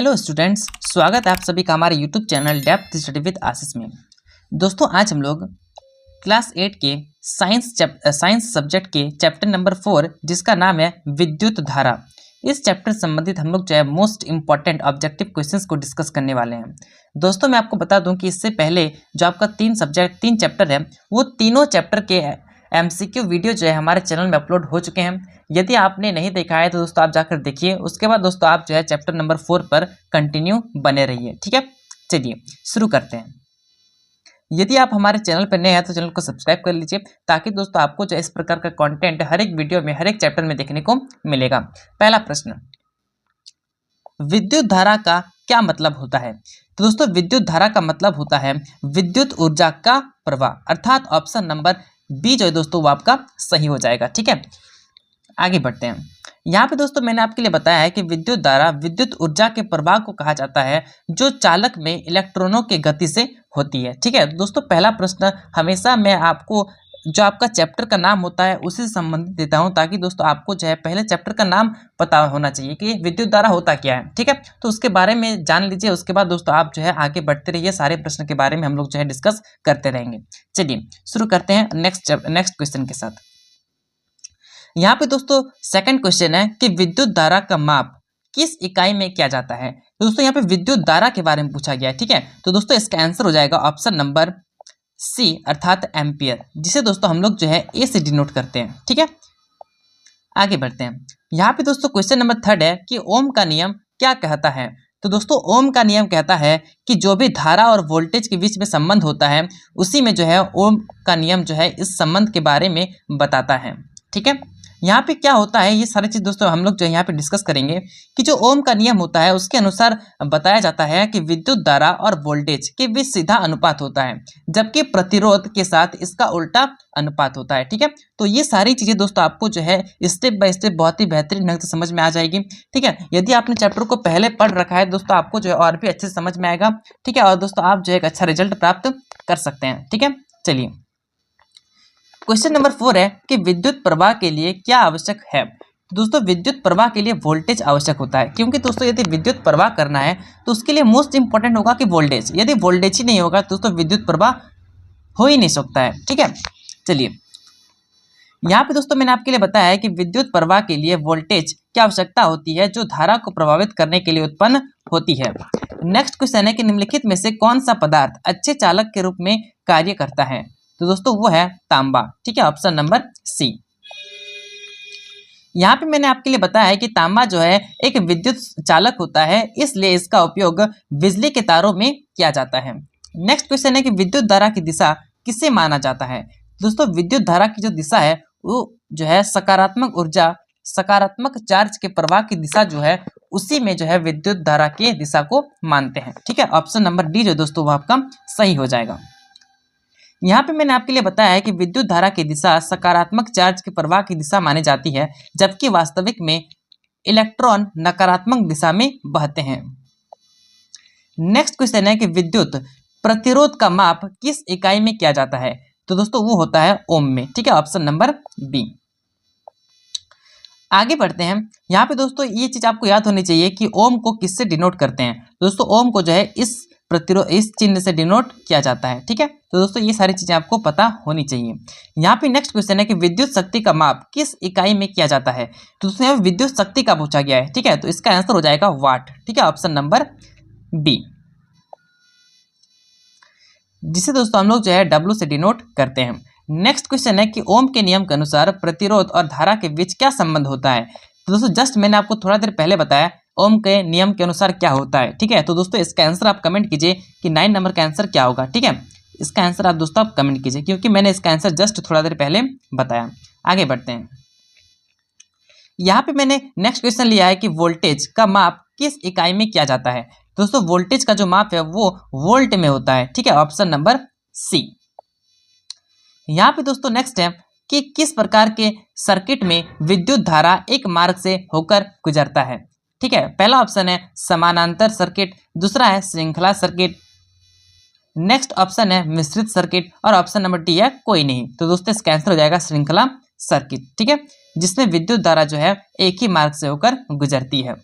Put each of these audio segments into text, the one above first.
Hello students, स्वागत है आप सभी का हमारे YouTube channel depth study with Ashish में। दोस्तों, आज हम लोग क्लास 8 के साइंस सब्जेक्ट के चैप्टर नंबर 4 जिसका नाम है विद्युत धारा, इस चैप्टर से संबंधित हम लोग जो है मोस्ट इंपॉर्टेंट ऑब्जेक्टिव क्वेश्चंस को डिस्कस करने वाले हैं। दोस्तों, मैं आपको बता दूं कि इससे पहले जो आपका 3 चैप्टर है वो तीनों चैप्टर के MCQ वीडियो जो है हमारे चैनल में अपलोड हो चुके हैं। यदि आपने नहीं देखा है तो दोस्तों आप जाकर देखिए। उसके बाद दोस्तों आप जो है चैप्टर नंबर 4 पर कंटिन्यू बने रहिए। ठीक है, चलिए शुरू करते हैं। यदि आप हमारे चैनल पर नए हैं तो चैनल को सब्सक्राइब कर लीजिए, ताकि दोस्तों आपको जो इस प्रकार का कंटेंट हर एक वीडियो में हर एक चैप्टर में देखने को मिलेगा। पहला प्रश्न, विद्युत धारा का क्या मतलब होता है? तो दोस्तों विद्युत धारा का मतलब होता है विद्युत ऊर्जा का प्रवाह, अर्थात ऑप्शन नंबर बी जो है दोस्तों वो आपका सही हो जाएगा। ठीक है, आगे बढ़ते हैं। यहाँ पे दोस्तों मैंने आपके लिए बताया है कि विद्युत धारा विद्युत ऊर्जा के प्रवाह को कहा जाता है जो चालक में इलेक्ट्रॉनों के गति से होती है। ठीक है दोस्तों, पहला प्रश्न हमेशा मैं आपको जो आपका चैप्टर का नाम होता है उसी से संबंधित देता हूं, ताकि दोस्तों आपको जो है पहले चैप्टर का नाम पता होना चाहिए कि विद्युत धारा होता क्या है। ठीक है, तो उसके बारे में जान लीजिए। उसके बाद दोस्तों आप जो है आगे बढ़ते रहिए, सारे प्रश्न के बारे में हम लोग जो है डिस्कस करते रहेंगे। चलिए शुरू करते हैं नेक्स्ट क्वेश्चन के साथ। यहाँ पे दोस्तों सेकंड क्वेश्चन है कि विद्युत धारा का माप किस इकाई में किया जाता है? तो दोस्तों यहाँ पे विद्युत धारा के बारे में पूछा गया है। ठीक है, तो दोस्तों इसका आंसर हो जाएगा ऑप्शन नंबर सी, अर्थात एम्पियर, जिसे दोस्तों हम लोग जो है ए से डिनोट करते हैं। ठीक है, आगे बढ़ते हैं। यहाँ पे दोस्तों क्वेश्चन नंबर 3 है कि ओम का नियम क्या कहता है? तो दोस्तों ओम का नियम कहता है कि जो भी धारा और वोल्टेज के बीच में संबंध होता है उसी में जो है ओम का नियम जो है इस संबंध के बारे में बताता है। ठीक है, यहाँ पे क्या होता है ये सारी चीज दोस्तों हम लोग जो है यहाँ पे डिस्कस करेंगे कि जो ओम का नियम होता है उसके अनुसार बताया जाता है कि विद्युत धारा और वोल्टेज के बीच सीधा अनुपात होता है, जबकि प्रतिरोध के साथ इसका उल्टा अनुपात होता है। ठीक है, तो ये सारी चीजें दोस्तों आपको जो है स्टेप बाय स्टेप बहुत ही बेहतरीन ढंग से समझ में आ जाएगी। ठीक है, यदि आपने चैप्टर को पहले पढ़ रखा है दोस्तों आपको जो है और भी अच्छे से समझ में आएगा। ठीक है, और दोस्तों आप जो है एक अच्छा रिजल्ट प्राप्त कर सकते हैं। ठीक है, चलिए क्वेश्चन नंबर 4 है कि विद्युत प्रवाह के लिए क्या आवश्यक है? दोस्तों विद्युत प्रवाह के लिए वोल्टेज आवश्यक होता है, क्योंकि दोस्तों यदि विद्युत प्रवाह करना है तो उसके लिए मोस्ट इंपॉर्टेंट होगा कि वोल्टेज। यदि वोल्टेज ही नहीं होगा तो दोस्तों विद्युत प्रवाह हो ही नहीं सकता है। ठीक है, चलिए यहाँ पे दोस्तों मैंने आपके लिए बताया है कि विद्युत प्रवाह के लिए वोल्टेज की आवश्यकता होती है जो धारा को प्रभावित करने के लिए उत्पन्न होती है। नेक्स्ट क्वेश्चन है कि निम्नलिखित में से कौन सा पदार्थ अच्छे चालक के रूप में कार्य करता है? तो दोस्तों वो है तांबा। ठीक है, ऑप्शन नंबर सी। यहाँ पे मैंने आपके लिए बताया है कि तांबा जो है एक विद्युत चालक होता है, इसलिए इसका उपयोग बिजली के तारों में किया जाता है। नेक्स्ट क्वेश्चन है कि विद्युत धारा की दिशा किसे माना जाता है? दोस्तों विद्युत धारा की जो दिशा है वो जो है सकारात्मक ऊर्जा, सकारात्मक चार्ज के प्रवाह की दिशा जो है उसी में जो है विद्युत धारा की दिशा को मानते हैं। ठीक है, ऑप्शन नंबर डी जो दोस्तों वो आपका सही हो जाएगा। यहाँ पे मैंने आपके लिए बताया है कि विद्युत धारा की दिशा सकारात्मक चार्ज के प्रवाह की दिशा मानी जाती है, जबकि वास्तविक में इलेक्ट्रॉन नकारात्मक दिशा में बहते हैं। नेक्स्ट क्वेश्चन है कि विद्युत प्रतिरोध का माप किस इकाई में किया जाता है? तो दोस्तों वो होता है ओम में। ठीक है, ऑप्शन नंबर बी। आगे बढ़ते हैं। यहाँ पे दोस्तों ये चीज आपको याद होनी चाहिए कि ओम को किससे डिनोट करते हैं। दोस्तों ओम को जो है इस चिन्ह से डिनोट किया जाता है। ठीक है, तो दोस्तों ये सारी चीजें आपको पता होनी चाहिए। यहाँ पे नेक्स्ट क्वेश्चन है कि विद्युत शक्ति का माप किस इकाई में किया जाता है? तो दोस्तों यहाँ विद्युत शक्ति का पूछा गया है। ठीक है, तो इसका आंसर हो जाएगा वाट। ठीक है, ऑप्शन नंबर बी, जिसे दोस्तों हम लोग जो है डब्ल्यू से डिनोट करते हैं। नेक्स्ट क्वेश्चन है कि ओम के नियम के अनुसार प्रतिरोध और धारा के बीच क्या संबंध होता है? तो दोस्तों जस्ट मैंने आपको थोड़ा देर पहले बताया ओम के नियम के अनुसार क्या होता है। ठीक है, तो दोस्तों इसका आंसर आप कमेंट कीजिए कि 9 नंबर का आंसर क्या होगा। ठीक है, इसका आंसर आप दोस्तों आप कमेंट कीजिए, क्योंकि मैंने इसका आंसर जस्ट थोड़ा देर पहले बताया। आगे बढ़ते हैं। यहाँ पे मैंने नेक्स्ट क्वेश्चन लिया है कि वोल्टेज का माप किस इकाई में किया जाता है? दोस्तों वोल्टेज का जो माप है वो वोल्ट में होता है। ठीक है, ऑप्शन नंबर सी। यहाँ पे दोस्तों नेक्स्ट है कि किस प्रकार के सर्किट में विद्युत धारा एक मार्ग से होकर गुजरता है? ठीक है, पहला ऑप्शन है समानांतर सर्किट, दूसरा है श्रृंखला सर्किट, नेक्स्ट ऑप्शन है मिश्रित सर्किट, और ऑप्शन नंबर डी है कोई नहीं। तो दोस्तों इसका आंसर हो जाएगा श्रृंखला सर्किट। ठीक है, जिसमें विद्युत धारा जो है एक ही मार्ग से होकर गुजरती है।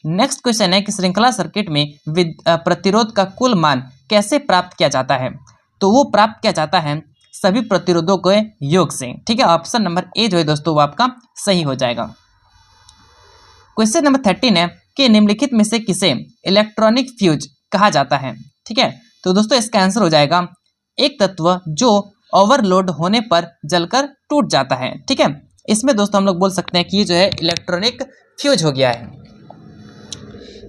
नेक्स्ट क्वेश्चन है कि श्रृंखला सर्किट में प्रतिरोध का कुल मान कैसे प्राप्त किया जाता है? तो वो प्राप्त किया जाता है सभी प्रतिरोधों के योग से। ठीक है, ऑप्शन नंबर ए जो है दोस्तों वो आपका सही हो जाएगा। क्वेश्चन नंबर 13 है कि निम्नलिखित में से किसे इलेक्ट्रॉनिक फ्यूज कहा जाता है? ठीक है, तो दोस्तों इसका आंसर हो जाएगा एक तत्व जो ओवरलोड होने पर जलकर टूट जाता है। ठीक है, इसमें दोस्तों हम लोग बोल सकते हैं कि ये जो है इलेक्ट्रॉनिक फ्यूज हो गया है।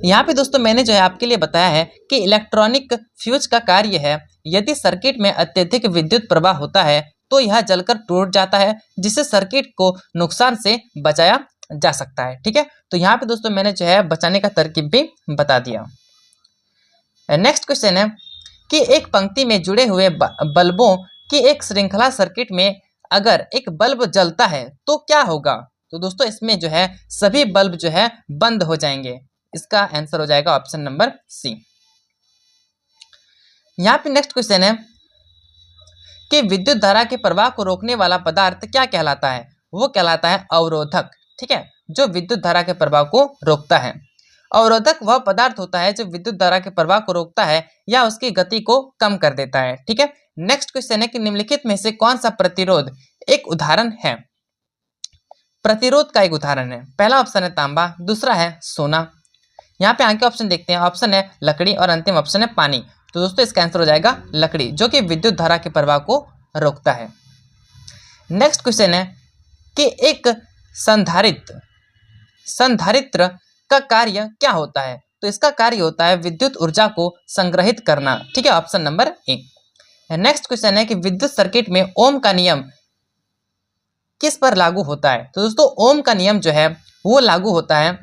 यहाँ पे दोस्तों मैंने जो है आपके लिए बताया है कि इलेक्ट्रॉनिक फ्यूज का कार्य है, यदि सर्किट में अत्यधिक विद्युत प्रवाह होता है तो यह जलकर टूट जाता है, जिससे सर्किट को नुकसान से बचाया जा सकता है। ठीक है, तो यहाँ पे दोस्तों मैंने जो है बचाने का तरकीब भी बता दिया। नेक्स्ट क्वेश्चन है कि एक पंक्ति में जुड़े हुए बल्बों की एक श्रृंखला सर्किट में अगर एक बल्ब जलता है तो क्या होगा? तो दोस्तों इसमें जो है सभी बल्ब जो है बंद हो जाएंगे। इसका आंसर हो जाएगा ऑप्शन नंबर सी। यहाँ पे नेक्स्ट क्वेश्चन है कि विद्युत धारा के प्रवाह को रोकने वाला पदार्थ क्या कहलाता है? वो कहलाता है अवरोधक। ठीक है, जो विद्युत धारा के प्रवाह को रोकता है। अवरोधक वह पदार्थ होता है जो विद्युत धारा के प्रवाह को रोकता है या उसकी गति को कम कर देता है। ठीक है, नेक्स्ट क्वेश्चन है कि निम्नलिखित में से कौन सा प्रतिरोध एक उदाहरण है? प्रतिरोध का एक उदाहरण है, पहला ऑप्शन है तांबा, दूसरा है सोना। यहाँ पे आगे ऑप्शन देखते हैं, ऑप्शन है लकड़ी और अंतिम ऑप्शन है पानी। तो दोस्तों इसका आंसर हो जाएगा लकड़ी, जो कि विद्युत धारा के प्रवाह को रोकता है। नेक्स्ट क्वेश्चन है कि एक संधारित्र का कार्य क्या होता है? तो इसका कार्य होता है विद्युत ऊर्जा को संग्रहित करना। ठीक है, option number A. Next question है कि विद्युत सर्किट में ओम का नियम किस पर लागू होता है? तो दोस्तों ओम का नियम जो है वो लागू होता है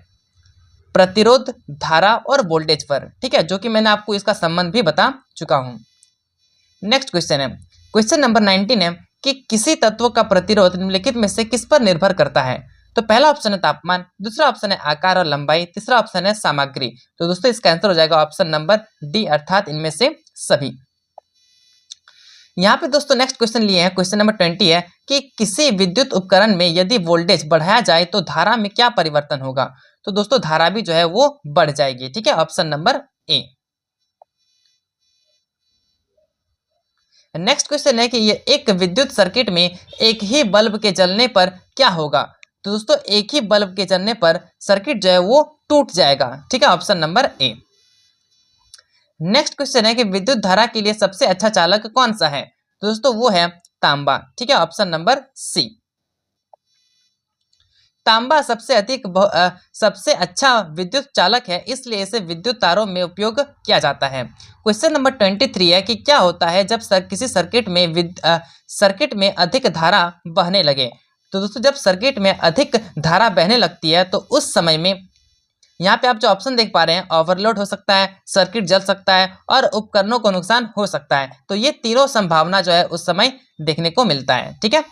प्रतिरोध, धारा और वोल्टेज पर। ठीक है, जो कि मैंने आपको इसका संबंध भी बता चुका हूं। नेक्स्ट क्वेश्चन है, क्वेश्चन नंबर 19 है कि किसी तत्व का प्रतिरोध निम्नलिखित में से किस पर निर्भर करता है? तो पहला ऑप्शन है तापमान, दूसरा ऑप्शन है आकार और लंबाई, तीसरा ऑप्शन है सामग्री। तो दोस्तों इसका आंसर हो जाएगा ऑप्शन नंबर डी, अर्थात इनमें से सभी। यहाँ पे दोस्तों नेक्स्ट क्वेश्चन लिए हैं, क्वेश्चन नंबर 20 है कि किसी विद्युत उपकरण में यदि वोल्टेज बढ़ाया जाए तो धारा में क्या परिवर्तन होगा? तो दोस्तों धारा भी जो है वो बढ़ जाएगी। ठीक है, option number A. Next question है कि ये एक विद्युत सर्किट में एक ही बल्ब के जलने पर क्या होगा? तो दोस्तों एक ही बल्ब के जलने पर सर्किट जो है वो टूट जाएगा। ठीक है, option number A. Next question है कि विद्युत धारा के लिए सबसे अच्छा चालक कौन सा है? तो दोस्तों वो है तांबा। ठीक है, ऑप्शन नंबर सी। तांबा सबसे अच्छा विद्युत चालक है, इसलिए इसे विद्युत तारों में उपयोग किया जाता है। क्वेश्चन नंबर 23 है कि क्या होता है जब किसी सर्किट में अधिक धारा बहने लगे? तो दोस्तों जब सर्किट में अधिक धारा बहने लगती है तो उस समय में यहाँ पे आप जो ऑप्शन देख पा रहे हैं, ओवरलोड हो सकता है, सर्किट जल सकता है और उपकरणों को नुकसान हो सकता है। तो ये तीनों संभावना जो है उस समय देखने को मिलता है। ठीक है,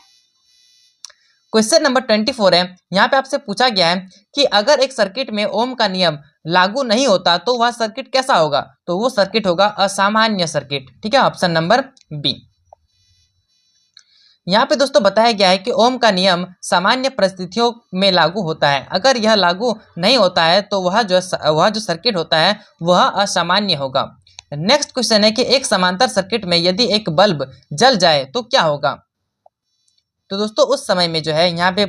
क्वेश्चन नंबर 24 है, यहाँ पे आपसे पूछा गया है कि अगर एक सर्किट में ओम का नियम लागू नहीं होता तो वह सर्किट कैसा होगा? तो वो सर्किट होगा असामान्य सर्किट। ठीक है, ऑप्शन नंबर बी। यहाँ पे दोस्तों बताया गया है कि ओम का नियम सामान्य परिस्थितियों में लागू होता है, अगर यह लागू नहीं होता है तो वह जो सर्किट होता है वह असामान्य होगा। नेक्स्ट क्वेश्चन है कि एक समांतर सर्किट में यदि एक बल्ब जल जाए तो क्या होगा? तो दोस्तों उस समय में जो है यहाँ पे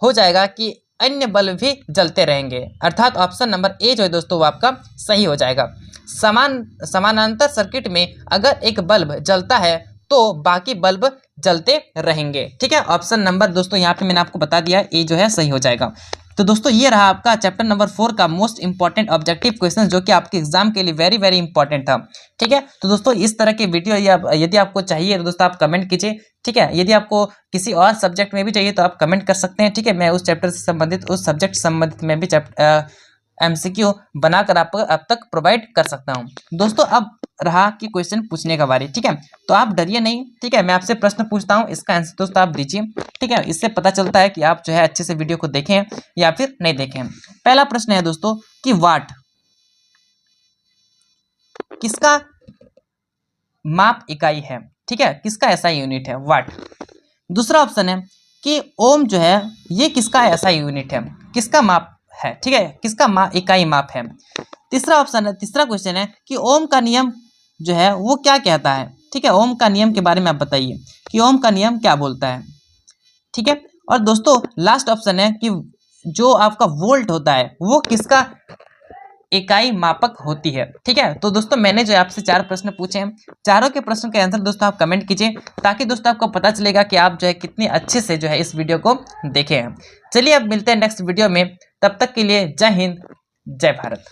हो जाएगा कि अन्य बल्ब भी जलते रहेंगे, अर्थात ऑप्शन नंबर ए जो है दोस्तों वो आपका सही हो जाएगा। समानांतर सर्किट में अगर एक बल्ब जलता है तो बाकी बल्ब जलते रहेंगे। ठीक है, ऑप्शन नंबर दोस्तों यहाँ पे मैंने आपको बता दिया, ए जो है सही हो जाएगा। तो दोस्तों ये रहा आपका चैप्टर नंबर 4 का मोस्ट इंपॉर्टेंट ऑब्जेक्टिव क्वेश्चन, जो कि आपके एग्जाम के लिए वेरी वेरी इंपॉर्टेंट था। ठीक है, तो दोस्तों इस तरह के वीडियो यदि आपको चाहिए तो दोस्तों आप कमेंट कीजिए। ठीक है, यदि आपको किसी और सब्जेक्ट में भी चाहिए तो आप कमेंट कर सकते हैं। ठीक है, मैं उस चैप्टर से संबंधित, उस सब्जेक्ट से संबंधित में भी MCQ बनाकर आप तक प्रोवाइड कर सकता हूँ। दोस्तों अब रहा कि क्वेश्चन पूछने का बारी। ठीक है, तो आप डरिए नहीं। ठीक है, मैं आपसे प्रश्न पूछता हूँ, इसका आंसर दोस्तों आप दीजिए। ठीक है, इससे पता चलता है कि आप जो है अच्छे से वीडियो को देखें या फिर नहीं देखें। पहला प्रश्न है दोस्तों कि वाट किसका माप इकाई है? ठीक है, किसका ऐसा यूनिट है? वाट। दूसरा ऑप्शन है कि ओम जो है ये किसका ऐसा यूनिट है, किसका माप है। ठीक है, किसका इकाई माप है। तीसरा ऑप्शन है, तीसरा क्वेश्चन है कि ओम का नियम जो है वो क्या कहता है। ठीक है, ओम का नियम के बारे में आप बताइए कि ओम का नियम क्या बोलता है। ठीक है, और दोस्तों लास्ट ऑप्शन है कि जो आपका वोल्ट होता है वो किसका इकाई मापक होती है। ठीक है, तो दोस्तों मैंने जो आपसे 4 प्रश्न पूछे हैं, चारों के प्रश्न के आंसर दोस्तों आप कमेंट कीजिए, ताकि दोस्तों आपको पता चलेगा कि आप जो है कितनी अच्छे से जो है इस वीडियो को देखे हैं। चलिए अब मिलते हैं नेक्स्ट वीडियो में, तब तक के लिए जय हिंद, जय भारत।